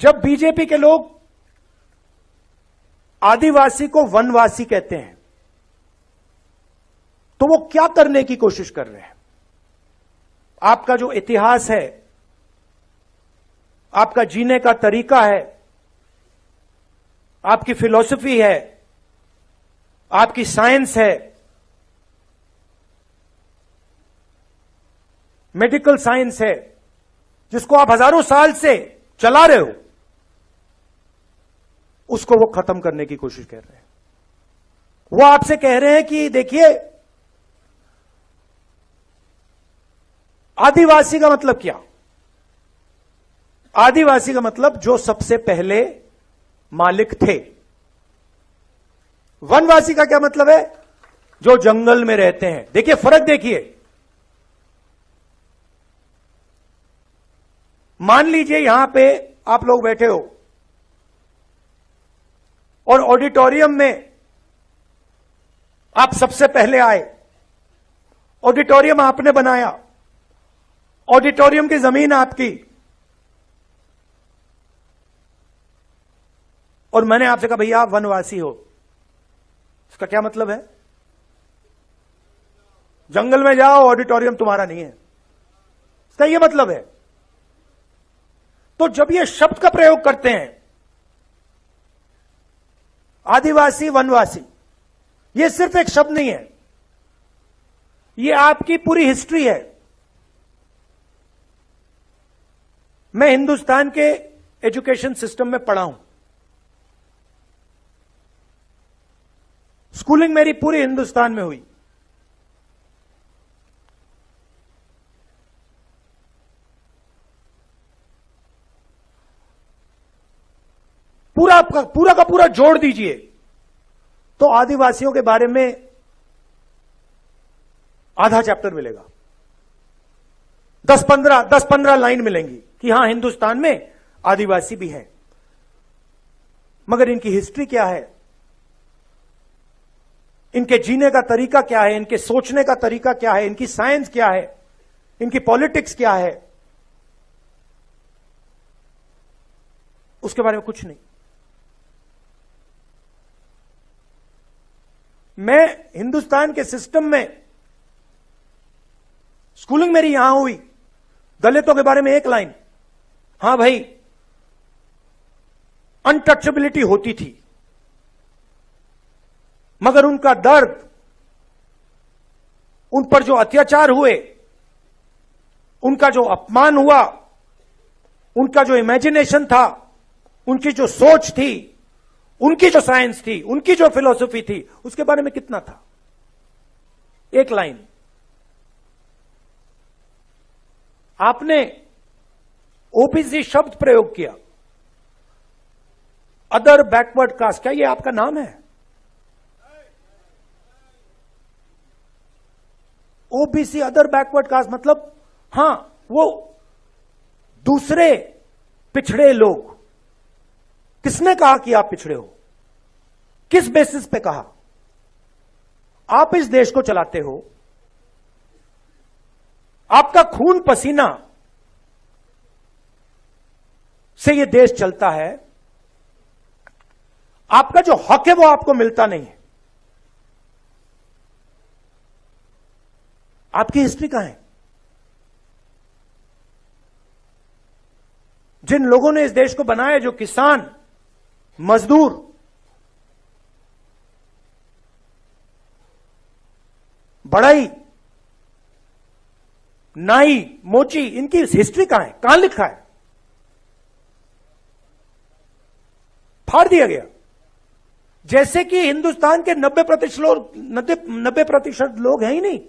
जब बीजेपी के लोग आदिवासी को वनवासी कहते हैं तो वो क्या करने की कोशिश कर रहे हैं? आपका जो इतिहास है, आपका जीने का तरीका है, आपकी फिलॉसफी है, आपकी साइंस है, मेडिकल साइंस है, जिसको आप हजारों साल से चला रहे हो, उसको वो खत्म करने की कोशिश कर रहे हैं। वो आपसे कह रहे हैं कि देखिए, आदिवासी का मतलब क्या? आदिवासी का मतलब जो सबसे पहले मालिक थे। वनवासी का क्या मतलब है? जो जंगल में रहते हैं। देखिए फर्क देखिए। मान लीजिए यहां पे आप लोग बैठे हो और ऑडिटोरियम में आप सबसे पहले आए। ऑडिटोरियम आपने बनाया, ऑडिटोरियम की जमीन आपकी, और मैंने आपसे कहा भैया आप वनवासी हो। इसका क्या मतलब है? जंगल में जाओ, ऑडिटोरियम तुम्हारा नहीं है, इसका यह मतलब है। तो जब ये शब्द का प्रयोग करते हैं आदिवासी वनवासी, यह सिर्फ एक शब्द नहीं है, यह आपकी पूरी हिस्ट्री है। मैं हिंदुस्तान के एजुकेशन सिस्टम में पढ़ा हूं। स्कूलिंग मेरी पूरी हिंदुस्तान में हुई। पूरा का पूरा जोड़ दीजिए तो आदिवासियों के बारे में आधा चैप्टर मिलेगा। 10-15 लाइन मिलेंगी कि हां हिंदुस्तान में आदिवासी भी हैं, मगर इनकी हिस्ट्री क्या है, इनके जीने का तरीका क्या है, इनके सोचने का तरीका क्या है, इनकी साइंस क्या है, इनकी पॉलिटिक्स क्या है, उसके बारे में कुछ नहीं। मैं हिंदुस्तान के सिस्टम में, स्कूलिंग मेरी यहां हुई, दलितों के बारे में एक लाइन, हां भाई अनटचेबिलिटी होती थी, मगर उनका दर्द, उन पर जो अत्याचार हुए, उनका जो अपमान हुआ, उनका जो इमेजिनेशन था, उनकी जो सोच थी, उनकी जो साइंस थी, उनकी जो फिलॉसफी थी, उसके बारे में कितना था? एक लाइन। आपने ओबीसी शब्द प्रयोग किया, अदर बैकवर्ड कास्ट, क्या ये आपका नाम है? ओबीसी अदर बैकवर्ड कास्ट मतलब हां, वो दूसरे पिछड़े लोग। किसने कहा कि आप पिछड़े हो? किस बेसिस पे कहा? आप इस देश को चलाते हो, आपका खून पसीना से यह देश चलता है, आपका जो हक है वो आपको मिलता नहीं है। आपकी हिस्ट्री कहां है? जिन लोगों ने इस देश को बनाया, जो किसान, मजदूर, बढ़ई, नाई, मोची, इनकी हिस्ट्री कहां है? कहां लिखा है? फाड़ दिया गया। जैसे कि हिंदुस्तान के 90% लोग हैं ही नहीं।